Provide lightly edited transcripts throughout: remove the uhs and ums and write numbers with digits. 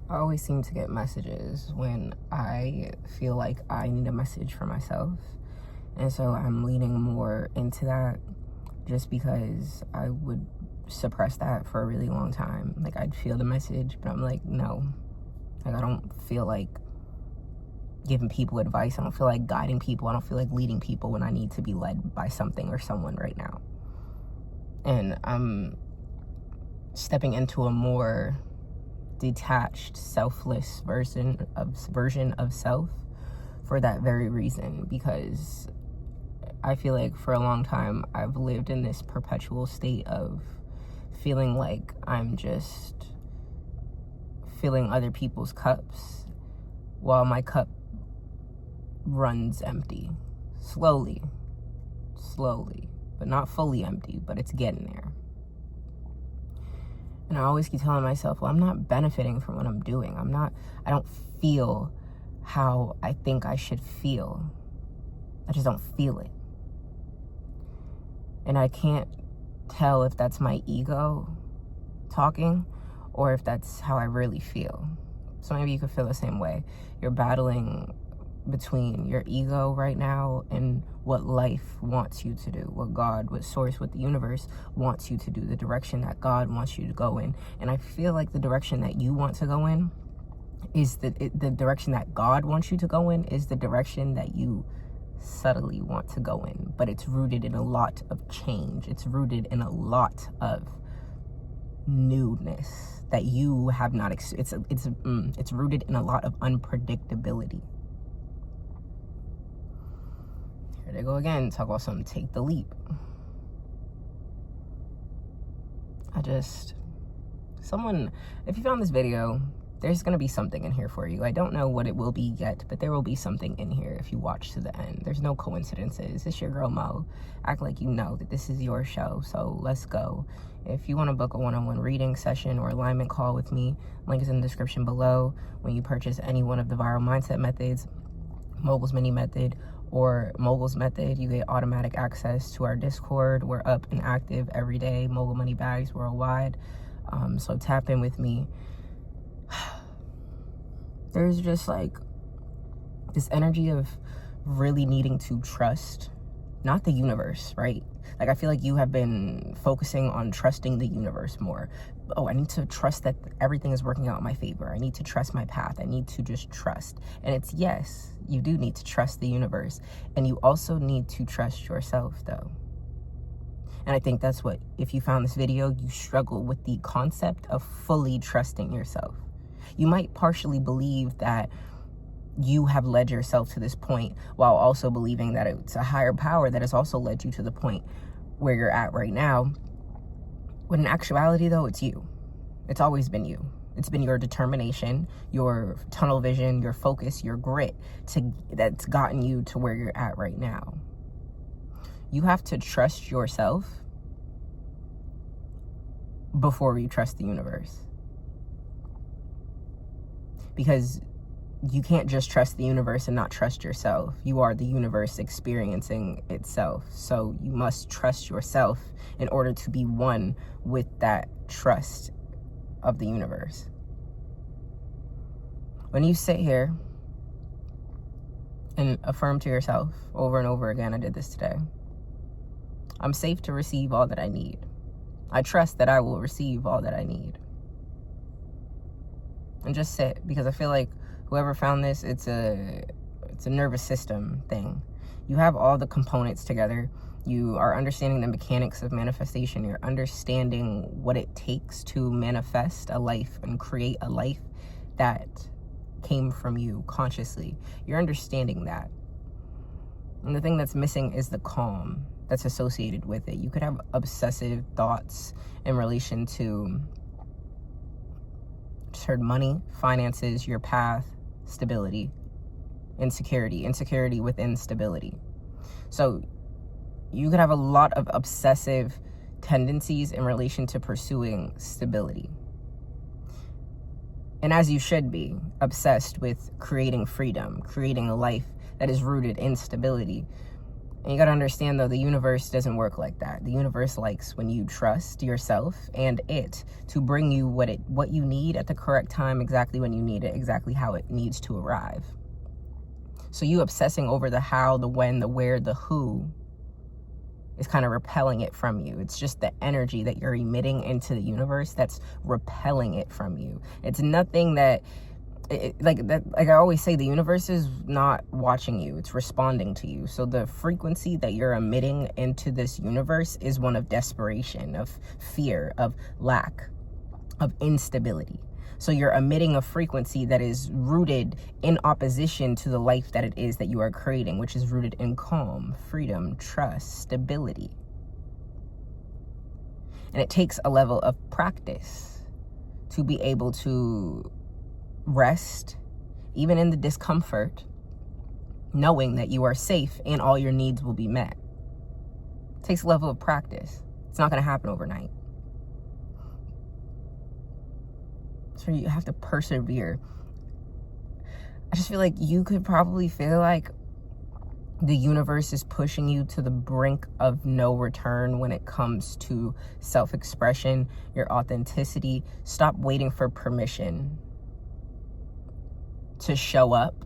I always seem to get messages when I feel like I need a message for myself. And so I'm leaning more into that just because I would suppress that for a really long time. Like, I'd feel the message, but I'm like, no. Like, I don't feel like giving people advice. I don't feel like guiding people. I don't feel like leading people when I need to be led by something or someone right now. And I'm stepping into a more detached, selfless version of self for that very reason, because I feel like for a long time I've lived in this perpetual state of feeling like I'm just filling other people's cups while my cup runs empty. Slowly, but not fully empty, but it's getting there. And I always keep telling myself, well, I'm not benefiting from what I'm doing. I don't feel how I think I should feel. I just don't feel it. And I can't tell if that's my ego talking or if that's how I really feel. So maybe you could feel the same way. You're battling between your ego right now and what life wants you to do, what God, what source, what the universe wants you to do, the direction that God wants you to go in. And I feel like the direction that you want to go in is the direction that God wants you to go in is the direction that you subtly want to go in, but it's rooted in a lot of change. It's rooted in a lot of newness that you have not it's rooted in a lot of unpredictability. Here they go again, talk about something, take the leap. If you found this video, there's going to be something in here for you. I don't know what it will be yet, but there will be something in here if you watch to the end. There's no coincidences. It's your girl Mo. Act like you know that this is your show, so let's go. If you want to book a one-on-one reading session or alignment call with me, link is in the description below. When you purchase any one of the viral mindset methods, Mogul's mini method or Mogul's method, you get automatic access to our Discord. We're up and active every day. Mogul MONEYBAGZ worldwide. So tap in with me. There's just like this energy of really needing to trust, not the universe, right? Like, I feel like you have been focusing on trusting the universe more. Oh, I need to trust that everything is working out in my favor. I need to trust my path. I need to just trust. And it's, yes, you do need to trust the universe. And you also need to trust yourself, though. And I think that's what, if you found this video, you struggle with the concept of fully trusting yourself. You might partially believe that you have led yourself to this point while also believing that it's a higher power that has also led you to the point where you're at right now. When in actuality, though, it's you. It's always been you. It's been your determination, your tunnel vision, your focus, your grit that's gotten you to where you're at right now. You have to trust yourself before you trust the universe. Because you can't just trust the universe and not trust yourself. You are the universe experiencing itself. So you must trust yourself in order to be one with that trust of the universe. When you sit here and affirm to yourself over and over again, I did this today, I'm safe to receive all that I need. I trust that I will receive all that I need. And just sit, because I feel like whoever found this, it's a nervous system thing. You have all the components together. You are understanding the mechanics of manifestation. You're understanding what it takes to manifest a life and create a life that came from you consciously. You're understanding that. And the thing that's missing is the calm that's associated with it. You could have obsessive thoughts in relation to money, finances, your path, stability, insecurity within stability. So you could have a lot of obsessive tendencies in relation to pursuing stability. And as you should be, obsessed with creating freedom, creating a life that is rooted in stability. And you got to understand, though, the universe doesn't work like that. The universe likes when you trust yourself and it to bring you what you need at the correct time, exactly when you need it, exactly how it needs to arrive. So you obsessing over the how, the when, the where, the who is kind of repelling it from you. It's just the energy that you're emitting into the universe that's repelling it from you. It's nothing that... like I always say, the universe is not watching you, it's responding to you. So the frequency that you're emitting into this universe is one of desperation, of fear, of lack, of instability. So you're emitting a frequency that is rooted in opposition to the life that it is that you are creating, which is rooted in calm, freedom, trust, stability. And it takes a level of practice to be able to rest, even in the discomfort, knowing that you are safe and all your needs will be met. It takes a level of practice. It's not going to happen overnight. So you have to persevere. I just feel like you could probably feel like the universe is pushing you to the brink of no return when it comes to self-expression, your authenticity. Stop waiting for permission to show up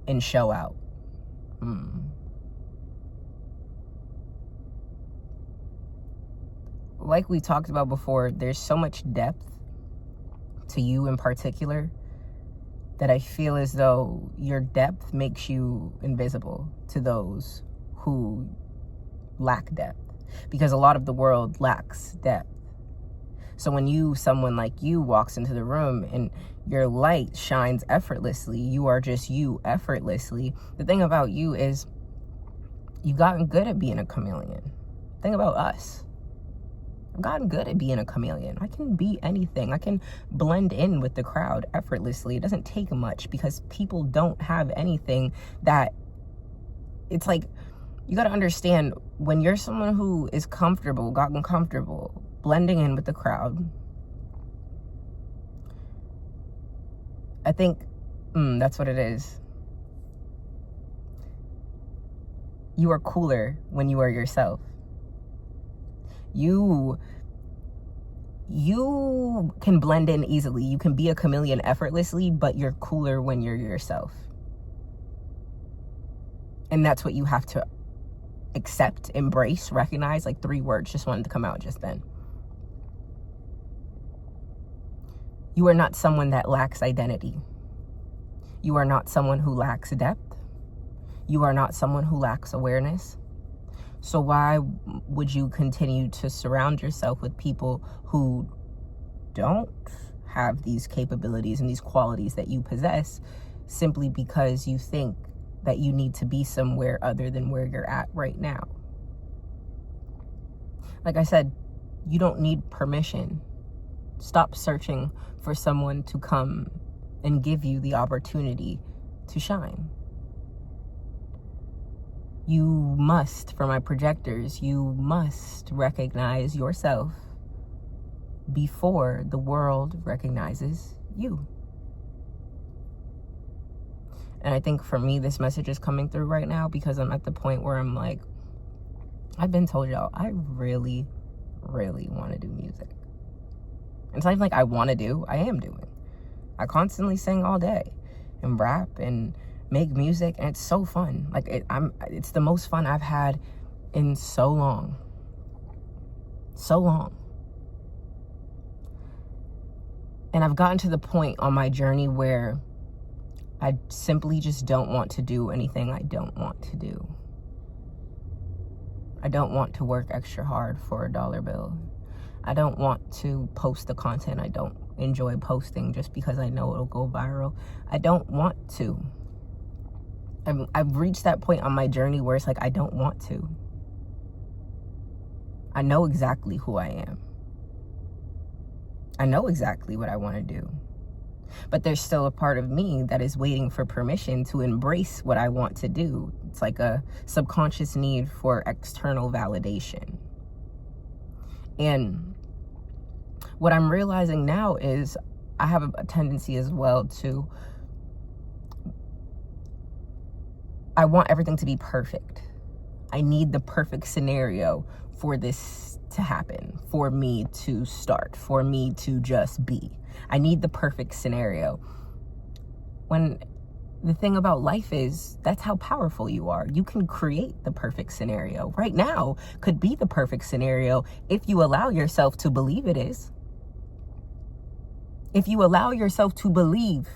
and show out. Like we talked about before, there's so much depth to you in particular that I feel as though your depth makes you invisible to those who lack depth, because a lot of the world lacks depth. So when someone like you walks into the room and your light shines effortlessly, you are just you effortlessly. The thing about you is you've gotten good at being a chameleon. The thing about us, I've gotten good at being a chameleon. I can be anything. I can blend in with the crowd effortlessly. It doesn't take much, because people don't have anything that... It's like, you got to understand, when you're someone who is gotten comfortable blending in with the crowd, I think that's what it is. You are cooler when you are yourself. You can blend in easily. You can be a chameleon effortlessly, but you're cooler when you're yourself. And that's what you have to accept, embrace, recognize. Like 3 words just wanted to come out just then. You are not someone that lacks identity. You are not someone who lacks depth. You are not someone who lacks awareness. So why would you continue to surround yourself with people who don't have these capabilities and these qualities that you possess, simply because you think that you need to be somewhere other than where you're at right now? Like I said, you don't need permission. Stop searching for someone to come and give you the opportunity to shine. You must, for my projectors, you must recognize yourself before the world recognizes you. And I think for me, this message is coming through right now because I'm at the point where I'm like, I've been told y'all, I really, really want to do music. And it's not even like I want to do, I am doing. I constantly sing all day and rap and make music, and it's so fun. Like it's the most fun I've had in so long. So long. And I've gotten to the point on my journey where I simply just don't want to do anything I don't want to do. I don't want to work extra hard for a dollar bill. I don't want to post the content I don't enjoy posting just because I know it'll go viral. I don't want to. I've reached that point on my journey where it's like, I don't want to. I know exactly who I am. I know exactly what I want to do. But there's still a part of me that is waiting for permission to embrace what I want to do. It's like a subconscious need for external validation. And what I'm realizing now is I have a tendency as well to, I want everything to be perfect. I need the perfect scenario for this to happen, for me to start, for me to just be. I need the perfect scenario. When the thing about life is, that's how powerful you are. You can create the perfect scenario. Right now could be the perfect scenario if you allow yourself to believe it is. If you allow yourself to believe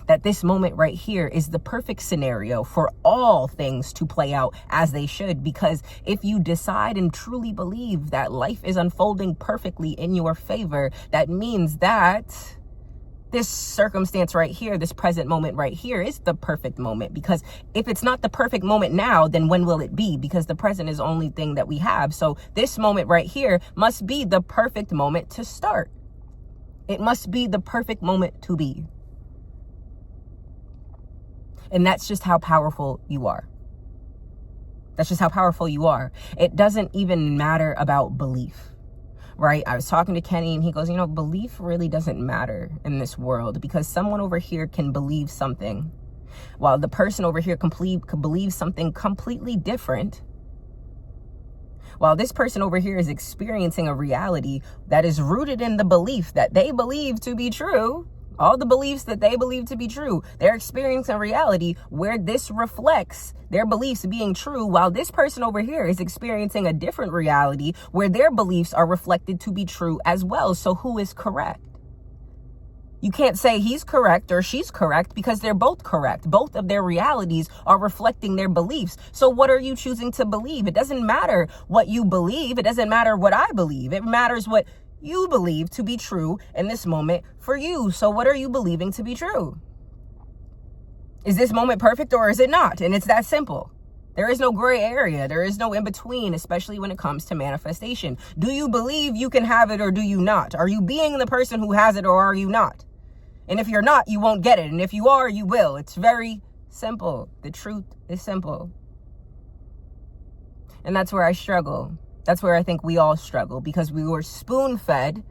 that this moment right here is the perfect scenario for all things to play out as they should. Because if you decide and truly believe that life is unfolding perfectly in your favor, that means that this circumstance right here, this present moment right here is the perfect moment. Because if it's not the perfect moment now, then when will it be? Because the present is the only thing that we have. So this moment right here must be the perfect moment to start. It must be the perfect moment to be. And that's just how powerful you are. That's just how powerful you are. It doesn't even matter about belief, right? I was talking to Kenny and he goes, belief really doesn't matter in this world, because someone over here can believe something while the person over here could believe something completely different. While this person over here is experiencing a reality that is rooted in the belief that they believe to be true. All the beliefs that they believe to be true, they're experiencing a reality where this reflects their beliefs being true, while this person over here is experiencing a different reality where their beliefs are reflected to be true as well. So who is correct? You can't say he's correct or she's correct, because they're both correct. Both of their realities are reflecting their beliefs. So what are you choosing to believe? It doesn't matter what you believe. It doesn't matter what I believe. It matters what you believe to be true in this moment for you. So what are you believing to be true? Is this moment perfect or is it not? And it's that simple. There is no gray area. There is no in between, especially when it comes to manifestation. Do you believe you can have it or do you not? Are you being the person who has it or are you not? And if you're not, you won't get it. And if you are, you will. It's very simple. The truth is simple. And that's where I struggle. That's where I think we all struggle, because we were spoon-fed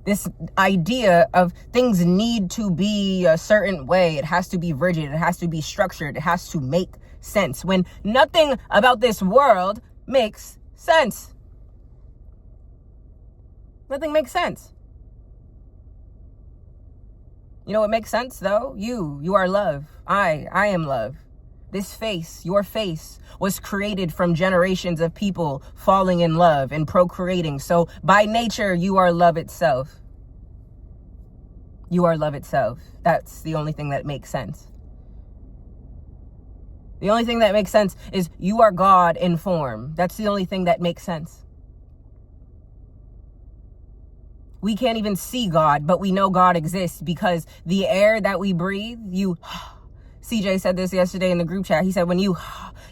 this idea of things need to be a certain way. It has to be rigid. It has to be structured. It has to make sense, when nothing about this world makes sense. Nothing makes sense. You know what makes sense though? You are love. I am love. This face, your face, was created from generations of people falling in love and procreating. So by nature, you are love itself. You are love itself. That's the only thing that makes sense. The only thing that makes sense is you are God in form. That's the only thing that makes sense. We can't even see God, but we know God exists, because the air that we breathe, CJ said this yesterday in the group chat. He said, when you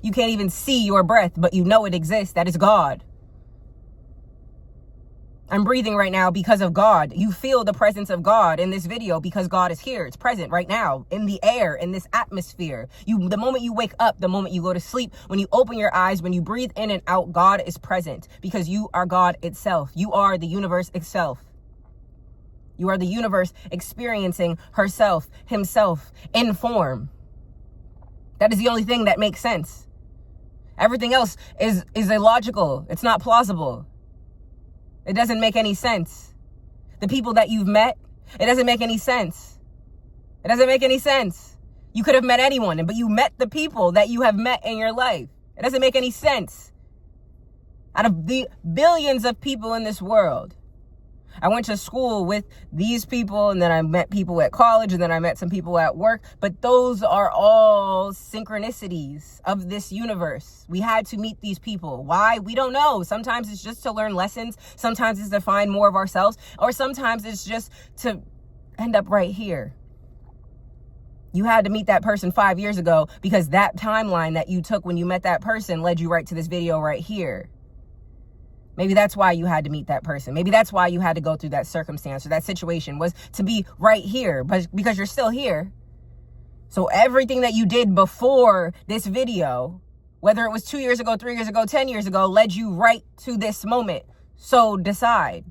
can't even see your breath, but you know it exists. That is God. I'm breathing right now because of God. You feel the presence of God in this video because God is here. It's present right now in the air, in this atmosphere. The moment you wake up, the moment you go to sleep, when you open your eyes, when you breathe in and out, God is present, because you are God itself. You are the universe itself. You are the universe experiencing herself, himself in form. That is the only thing that makes sense. Everything else is illogical. It's not plausible. It doesn't make any sense. The people that you've met, it doesn't make any sense. It doesn't make any sense. You could have met anyone, but you met the people that you have met in your life. It doesn't make any sense. Out of the billions of people in this world, I went to school with these people, and then I met people at college, and then I met some people at work. But those are all synchronicities of this universe. We had to meet these people. Why? We don't know. Sometimes it's just to learn lessons. Sometimes it's to find more of ourselves. Or sometimes it's just to end up right here. You had to meet that person 5 years ago, because that timeline that you took when you met that person led you right to this video right here. Maybe that's why you had to meet that person. Maybe that's why you had to go through that circumstance or that situation, was to be right here, but because you're still here. So everything that you did before this video, whether it was 2 years ago, 3 years ago, 10 years ago, led you right to this moment. So decide.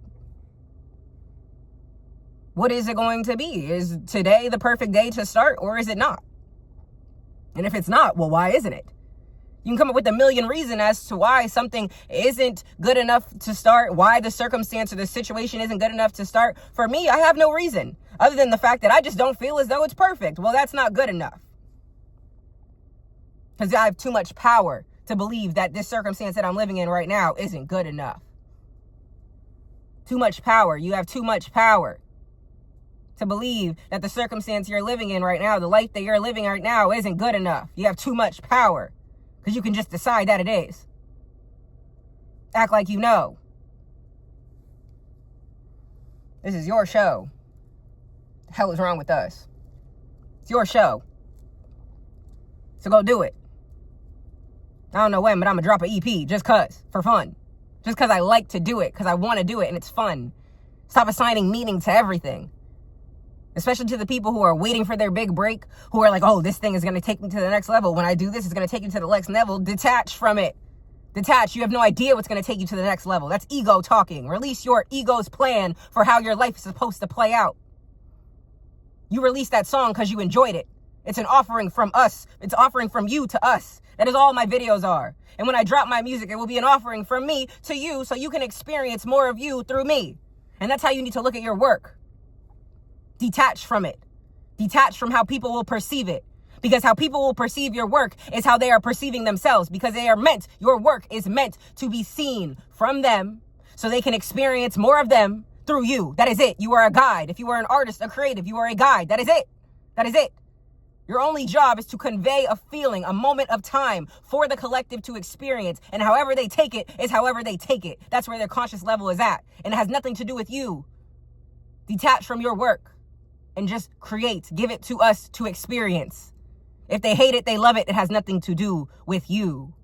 What is it going to be? Is today the perfect day to start, or is it not? And if it's not, well, why isn't it? You can come up with a million reasons as to why something isn't good enough to start, why the circumstance or the situation isn't good enough to start. For me, I have no reason other than the fact that I just don't feel as though it's perfect. Well, that's not good enough. Because I have too much power to believe that this circumstance that I'm living in right now isn't good enough. Too much power. You have too much power to believe that the circumstance you're living in right now, the life that you're living right now isn't good enough. You have too much power because you can just decide that it is. Act like you know. This is your show. The hell is wrong with us? It's your show. So go do it. I don't know when, but I'm going to drop an EP just cause, for fun. Just because I like to do it, because I want to do it, and it's fun. Stop assigning meaning to everything. Especially to the people who are waiting for their big break, who are like, oh, this thing is going to take me to the next level. When I do this, it's going to take you to the next level. Detach from it. Detach. You have no idea what's going to take you to the next level. That's ego talking. Release your ego's plan for how your life is supposed to play out. You released that song because you enjoyed it. It's an offering from us. It's offering from you to us. That is all my videos are. And when I drop my music, it will be an offering from me to you so you can experience more of you through me. And that's how you need to look at your work. Detach from it. Detach from how people will perceive it. Because how people will perceive your work is how they are perceiving themselves. Because your work is meant to be seen from them so they can experience more of them through you. That is it. You are a guide. If you are an artist, a creative, you are a guide. That is it. That is it. Your only job is to convey a feeling, a moment of time for the collective to experience. And however they take it is however they take it. That's where their conscious level is at. And it has nothing to do with you. Detach from your work and just create. Give it to us to experience. If they hate it, they love it. It has nothing to do with you.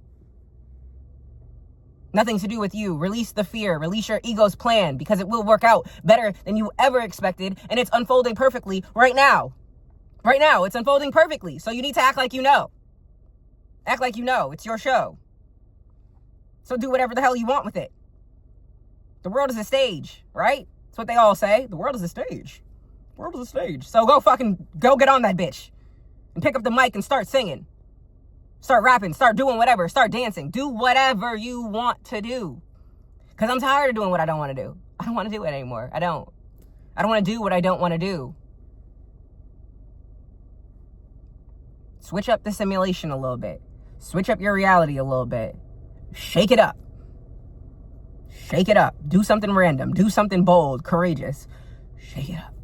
Nothing to do with you. Release the fear. Release your ego's plan because it will work out better than you ever expected. And it's unfolding perfectly right now. Right now, it's unfolding perfectly. So you need to act like you know. Act like you know. It's your show. So do whatever the hell you want with it. The world is a stage, right? That's what they all say. The world is a stage. The world is a stage. So go get on that bitch. And pick up the mic and start singing. Start rapping. Start doing whatever. Start dancing. Do whatever you want to do. Because I'm tired of doing what I don't want to do. I don't want to do it anymore. I don't want to do what I don't want to do. Switch up the simulation a little bit. Switch up your reality a little bit. Shake it up. Shake it up. Do something random. Do something bold, courageous. Shake it up.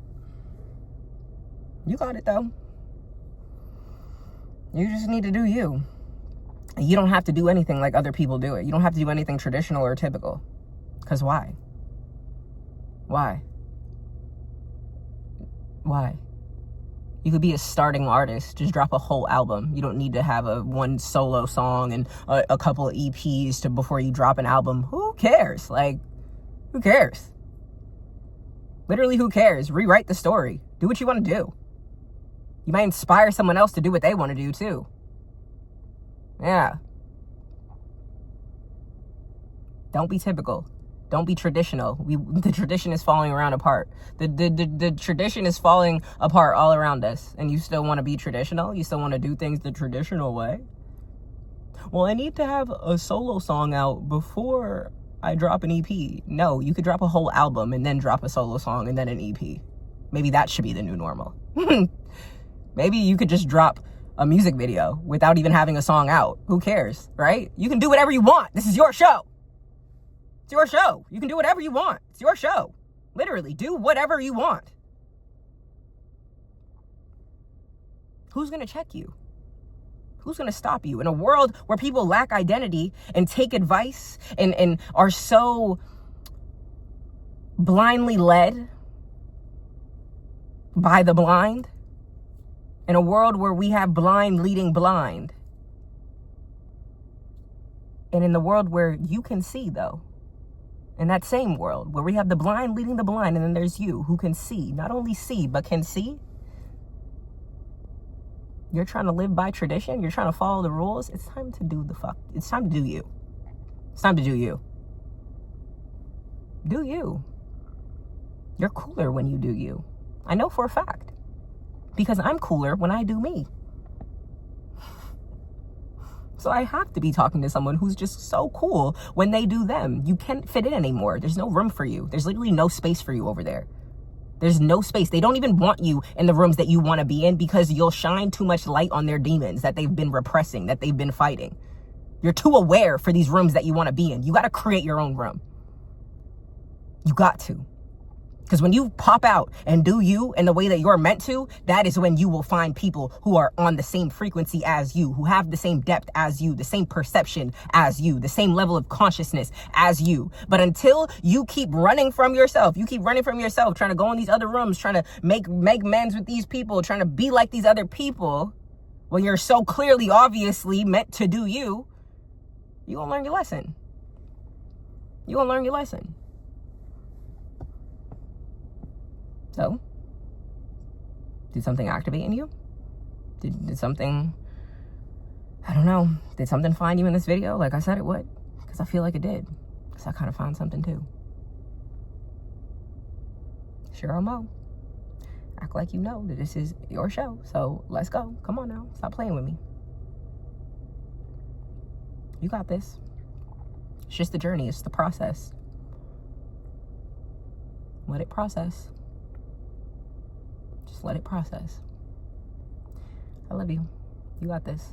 You got it, though. You just need to do you. You don't have to do anything like other people do it. You don't have to do anything traditional or typical. Because why? Why? Why? You could be a starting artist. Just drop a whole album. You don't need to have one solo song and a couple of EPs before you drop an album. Who cares? Who cares? Literally, who cares? Rewrite the story. Do what you want to do. You might inspire someone else to do what they want to do, too. Yeah. Don't be typical. Don't be traditional. The tradition is falling apart. The tradition is falling apart all around us. And you still want to be traditional? You still want to do things the traditional way? Well, I need to have a solo song out before I drop an EP. No, you could drop a whole album and then drop a solo song and then an EP. Maybe that should be the new normal. Maybe you could just drop a music video without even having a song out. Who cares, right? You can do whatever you want. This is your show. It's your show. You can do whatever you want. It's your show. Literally, do whatever you want. Who's going to check you? Who's going to stop you? In a world where people lack identity and take advice and are so blindly led by the blind. In a world where we have blind leading blind. And in the world where you can see, though. In that same world where we have the blind leading the blind, and then there's you who can see. Not only see, but can see. You're trying to live by tradition. You're trying to follow the rules. It's time to do It's time to do you. It's time to do you. Do you. You're cooler when you do you. I know for a fact. Because I'm cooler when I do me. So I have to be talking to someone who's just so cool when they do them. You can't fit in anymore. There's no room for you. There's literally no space for you over there. There's no space. They don't even want you in the rooms that you want to be in because you'll shine too much light on their demons that they've been repressing, that they've been fighting. You're too aware for these rooms that you want to be in. You got to create your own room. You got to. Because when you pop out and do you in the way that you're meant to, that is when you will find people who are on the same frequency as you, who have the same depth as you, the same perception as you, the same level of consciousness as you. But until you keep running from yourself, trying to go in these other rooms, trying to make amends with these people, trying to be like these other people, when you're so clearly, obviously meant to do you, you won't learn your lesson. You won't learn your lesson. So, did something activate in you? Did something, I don't know, did something find you in this video like I said it would? Because I feel like it did. Because I kind of found something too. Cheryl Mo, act like you know that this is your show. So let's go. Come on now. Stop playing with me. You got this. It's just the journey. It's the process. Let it process. Just let it process. I love you. You got this.